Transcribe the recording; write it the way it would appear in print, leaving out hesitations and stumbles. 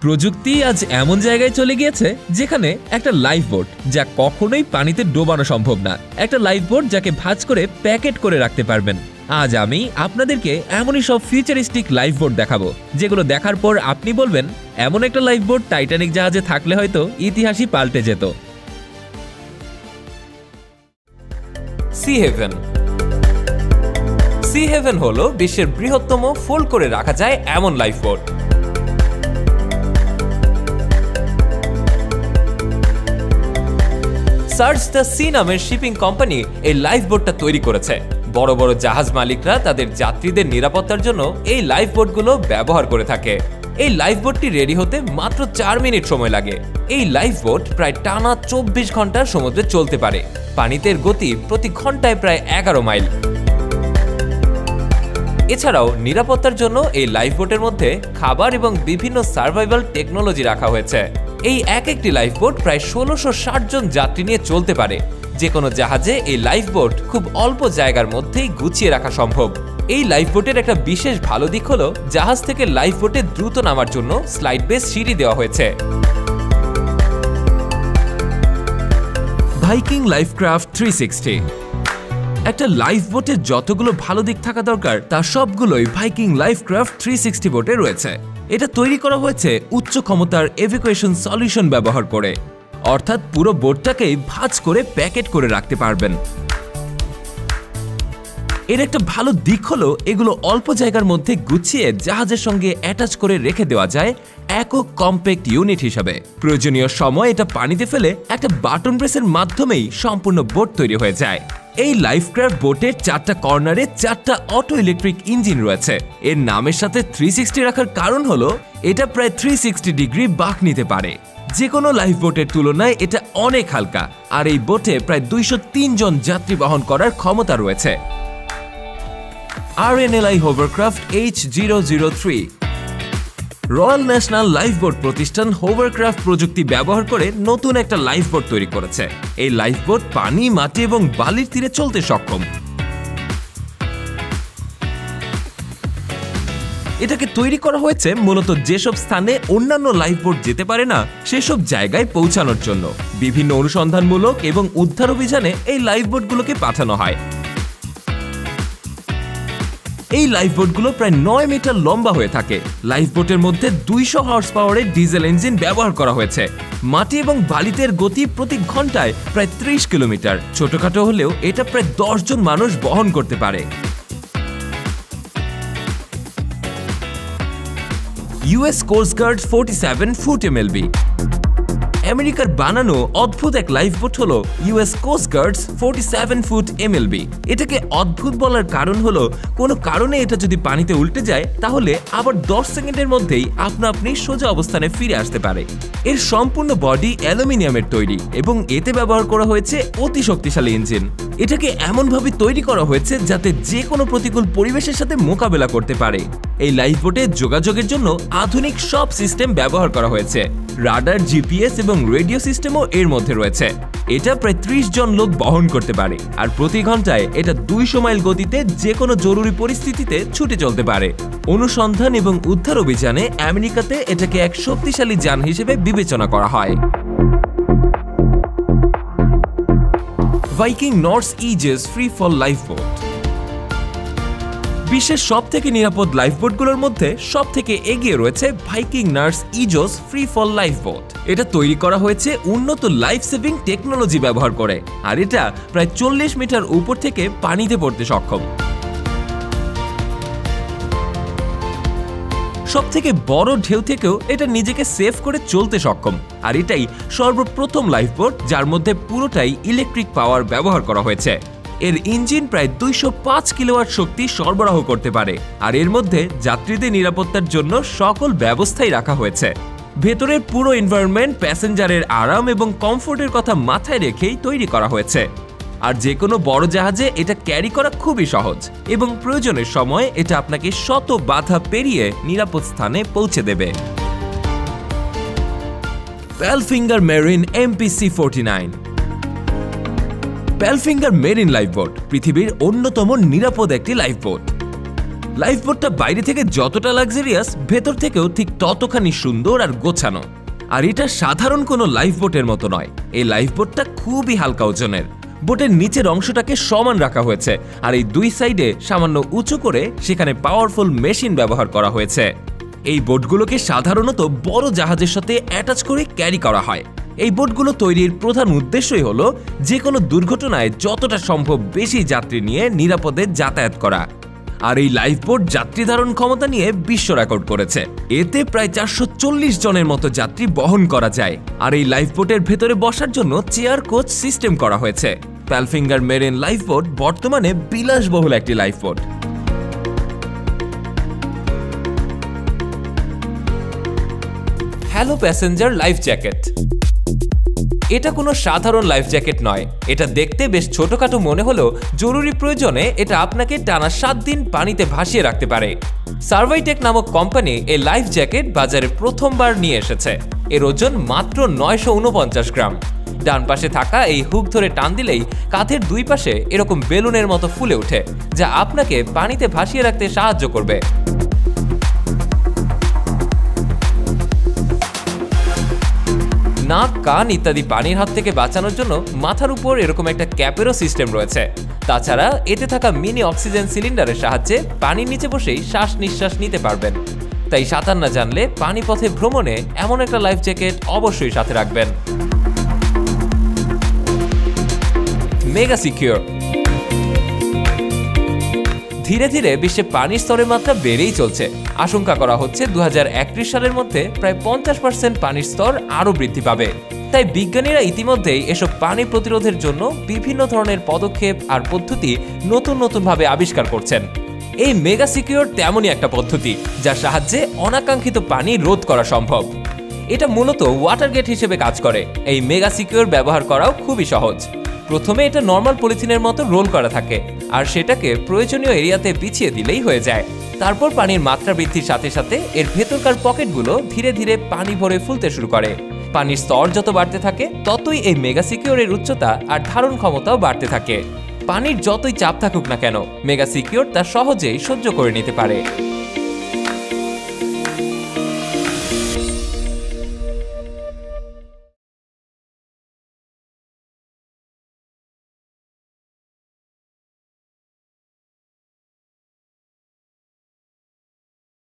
প্রযুক্তি আজ এমন জায়গায় চলে গিয়েছে যেখানে একটা লাইফ বোট যা কখনোই পানিতে ডোবানো সম্ভব না, একটা লাইফ বোট যাকে ভাঁজ করে প্যাকেট করে রাখতে পারবেন। আজ আমি আপনাদেরকে এমনই সব ফিউচারিস্টিক লাইফ বোট দেখাবো যেগুলো দেখার পর আপনি বলবেন এমন একটা লাইফ বোট টাইটানিক জাহাজে থাকলে হয়তো ইতিহাসই পাল্টে যেত। C haven. সি হেভেন হলো বিশ্বের বৃহত্তম ফোল্ড করে রাখা যায় এমন life boat. Search the sea নামের শিপিং কোম্পানি এই লাইফ বোটটা তৈরি করেছে। বড় বড় জাহাজ মালিকরা তাদের যাত্রীদের নিরাপত্তার জন্য এই লাইফ বোটগুলো ব্যবহার করে থাকে। এই লাইফ বোটটি রেডি হতে মাত্র 4 মিনিট সময় লাগে। এই লাইফ বোট প্রায় টানা 24 ঘন্টা সমুদ্রে চলতে পারে। পানিতে গতি প্রতি ঘন্টায় প্রায় 11 মাইল। এছাড়াও নিরাপত্তার জন্য এই লাইফ বোটের মধ্যে খাবার এবং বিভিন্ন সার্ভাইভাল টেকনোলজি রাখা হয়েছে। এই একটি লাইফ বোট প্রায় 1660 জন যাত্রী নিয়ে চলতে পারে। যে কোনো জাহাজে এই লাইফ বোট খুব অল্প জায়গার মধ্যেই গুছিয়ে রাখা সম্ভব। এই লাইফ বোটের একটা বিশেষ ভালো দিক হলো জাহাজ থেকে লাইফ বোটে দ্রুত নামার জন্য স্লাইড বেস সিঁড়ি দেওয়া হয়েছে। ভাইকিং লাইফক্রাফট 360। একটা লাইফ বোটের যতগুলো ভালো দিক থাকা দরকার তার সবগুলোই ভাইকিং লাইফক্রাফট 360 বোটে রয়েছে। এটা তৈরি করা হয়েছে উচ্চ ক্ষমতার এভাকুয়েশন সলিউশন ব্যবহার করে, অর্থাৎ পুরো বোটটাকেই ভাঁজ করে প্যাকেট করে রাখতে পারবেন। এর একটা ভালো দিক হলো এগুলো অল্প জায়গার মধ্যে গুছিয়ে জাহাজের সঙ্গে অ্যাটাচ করে রেখে দেওয়া যায় একক কম্প্যাক্ট ইউনিট হিসাবে। প্রয়োজনীয় সময় এটা পানিতে ফেলে একটা বাটন প্রেসের মাধ্যমেই সম্পূর্ণ বোট তৈরি হয়ে যায়। এই লাইফক্রাফট বোটের 4টা কর্নারে 4টা অটো ইলেকট্রিক ইঞ্জিন রয়েছে। এর নামের সাথে 360 রাখার কারণ হলো এটা প্রায় 360 ডিগ্রি বাঁক নিতে পারে। যে কোনো লাইফ বোটের তুলনায় এটা অনেক হালকা, আর এই বোটে প্রায় 203 জন যাত্রী বহন করার ক্ষমতা রয়েছে। RNLI hovercraft H003। Royal national life boat প্রতিষ্ঠান হোভারক্রাফট প্রযুক্তি ব্যবহার করে নতুন একটা লাইফ বোট তৈরি করেছে। এই লাইফ বোট পানি, মাটি এবং বালির তীরে চলতে সক্ষম। এটাকে তৈরি করা হয়েছে মূলত যেসব স্থানে অন্যান্য লাইফ বোট যেতে পারে না সেসব জায়গায় পৌঁছানোর জন্য। বিভিন্ন অনুসন্ধানমূলক এবং উদ্ধার অভিযানে এই লাইফ বোটগুলোকে পাঠানো হয়। এই লাইফ বোটগুলো প্রায় 9 মিটার লম্বা হয়ে থাকে। লাইফ বোটের মধ্যে 200 হর্স পাওয়ারের ডিজেল ইঞ্জিন ব্যবহার করা হয়েছে। মাটি এবং বালিতে গতি প্রতি ঘন্টায় প্রায় 30 কিলোমিটার। ছোটখাটো হলেও এটা প্রায় 10 জন মানুষ বহন করতে পারে। US coast guard 47 foot MLB। আমেরিকার বানানো অদ্ভুত এক লাইফ বোট হলো US coast guards 47 foot MLB। এটাকে অদ্ভুত বলার কারণ হলো কোনো কারণে এটা যদি পানিতে উল্টে যায় তাহলে আবার 10 সেকেন্ডের মধ্যেই আপনি সোজা অবস্থানে ফিরে আসতে পারে। এর সম্পূর্ণ বডি অ্যালুমিনিয়ামের তৈরি এবং এতে ব্যবহার করা হয়েছে অতি শক্তিশালী ইঞ্জিন। এটাকে এমনভাবে তৈরি করা হয়েছে যাতে যে কোনো প্রতিকূল পরিবেশের সাথে মোকাবেলা করতে পারে। এই লাইফ বোটে যোগাযোগের জন্য আধুনিক সব সিস্টেম ব্যবহার করা হয়েছে। রাডার, GPS এবং রেডিও সিস্টেমও এর মধ্যে রয়েছে। এটা প্রায় 30 জন লোক বহন করতে পারে, আর প্রতি ঘন্টায় এটা 200 মাইল গতিতে যে কোনো জরুরি পরিস্থিতিতে ছুটে চলতে পারে। অনুসন্ধান এবং উদ্ধার অভিযানে আমেরিকাতে এটাকে এক শক্তিশালী যান হিসেবে বিবেচনা করা হয়। Viking Norsafe free fall life boat. বিশ্বের সবথেকে নিরাপদ লাইফ বোটগুলোর মধ্যে সবথেকে এগিয়ে রয়েছে Viking Norsafe free fall life boat. এটা তৈরি করা হয়েছে উন্নত লাইফ সেভিং টেকনোলজি ব্যবহার করে, আর এটা প্রায় 40 মিটার উপর থেকে পানিতে পড়তে সক্ষম। সবথেকে বড় ঢেউ থেকেও এটা নিজেকে সেভ করে চলতে সক্ষম, আর এটাই সর্বপ্রথম লাইফ বোট যার মধ্যে পুরোটাই ইলেকট্রিক পাওয়ার ব্যবহার করা হয়েছে। এর ইঞ্জিন প্রায় 205 কিলোওয়াট শক্তি সরবরাহ করতে পারে, আর এর মধ্যে যাত্রীদের নিরাপত্তার জন্য সকল ব্যবস্থাই রাখা হয়েছে। ভেতরের পুরো এনভায়রনমেন্ট প্যাসেঞ্জারের আরাম এবং কমফোর্টের কথা মাথায় রেখেই তৈরি করা হয়েছে। আর যে কোনো বড় জাহাজে এটা ক্যারি করা খুবই সহজ এবং প্রয়োজনের সময় এটা আপনাকে শত বাধা পেরিয়ে নিরাপদ স্থানে পৌঁছে দেবে। Palfinger marine MPC-49। Palfinger marine life boat পৃথিবীর অন্যতম নিরাপদ একটি লাইফ বোট। লাইফবোটটা বাইরে থেকে যতটা লাক্সারিয়াস, ভেতর থেকেও ঠিক ততখানি সুন্দর আর গোছানো। আর এটা সাধারণ কোনো লাইফবোটের মতো নয়, এই লাইফবোটটা খুবই হালকা ওজনের। বোটের নিচের অংশটাকে সমান রাখা হয়েছে, আর এই দুই সাইডে সামান্য উঁচু করে সেখানে পাওয়ারফুল মেশিন ব্যবহার করা হয়েছে। এই বোটগুলোকে সাধারণত বড় জাহাজের সাথে অ্যাটাচ করে ক্যারি করা হয়। এই বোটগুলো তৈরির প্রধান উদ্দেশ্যই হলো যে কোনো দুর্ঘটনায় যতটা সম্ভব বেশি যাত্রী নিয়ে নিরাপদে যাতায়াত করা। আর এই লাইফবোট যাত্রী ধারণ ক্ষমতা নিয়ে বিশ্ব রেকর্ড করেছে। এতে প্রায় 440 জনের মতো যাত্রী বহন করা যায়। আর এই লাইফবোটের ভেতরে বসার জন্য চেয়ার কোচ সিস্টেম করা হয়েছে। প্যালফিঙ্গার মেরিন লাইফবোট বর্তমানে বিলাসবহুল একটি lifeboat. Hello passenger life jacket. এটা কোনো সাধারণ লাইফ জ্যাকেট নয়। এটা দেখতে বেশ ছোটখাটো মনে হলেও জরুরি প্রয়োজনে এটা আপনাকে টানা 7 দিন পানিতে ভাসিয়ে রাখতে পারে। সার্ভাইটেক নামক কোম্পানি এই লাইফ জ্যাকেট বাজারে প্রথমবার নিয়ে এসেছে। এর ওজন মাত্র 949 গ্রাম। ডান পাশে থাকা এই হুক ধরে টান দিলেই কাঁধের দুই পাশে এরকম বেলুনের মতো ফুলে ওঠে, যা আপনাকে পানিতে ভাসিয়ে রাখতে সাহায্য করবে। নাক, কান ইত্যাদি পানির হাত থেকে বাঁচানোর জন্য মাথার উপর এরকম একটা ক্যাপেরও সিস্টেম রয়েছে। তাছাড়া এতে থাকা মিনি অক্সিজেন সিলিন্ডারের সাহায্যে পানির নিচে বসেই শ্বাস নিঃশ্বাস নিতে পারবেন। তাই সাঁতার না জানলে পানিপথে ভ্রমণে এমন একটা লাইফ জ্যাকেট অবশ্যই সাথে রাখবেন। Mega secure. ধীরে ধীরে বিশ্বে পানির স্তরের মাত্রা বেড়েই চলছে। আশঙ্কা করা হচ্ছে 2031 সালের মধ্যে প্রায় 50% পানির স্তর আরও বৃদ্ধি পাবে। তাই বিজ্ঞানীরা ইতিমধ্যেই এসব পানি প্রতিরোধের জন্য বিভিন্ন ধরনের পদক্ষেপ আর পদ্ধতি নতুনভাবে আবিষ্কার করছেন। এই মেগা সিকিউর তেমনই একটা পদ্ধতি, যার সাহায্যে অনাকাঙ্ক্ষিত পানি রোধ করা সম্ভব। এটা মূলত ওয়াটার গেট হিসেবে কাজ করে। এই মেগা সিকিউর ব্যবহার করাও খুবই সহজ। প্রথমে এটা নর্মাল পলিথিনের মতো রোল করা থাকে, আর সেটাকে প্রয়োজনীয় এরিয়াতে বিছিয়ে দিলেই হয়ে যায়। তারপর পানির মাত্রা বৃদ্ধির সাথে সাথে এর ভেতরকার পকেটগুলো ধীরে ধীরে পানি ভরে ফুলতে শুরু করে। পানির স্তর যত বাড়তে থাকে ততই এই মেগা সিকিউরের উচ্চতা আর ধারণ ক্ষমতাও বাড়তে থাকে। পানির যতই চাপ থাকুক না কেন, মেগা সিকিউর তা সহজেই সহ্য করে নিতে পারে।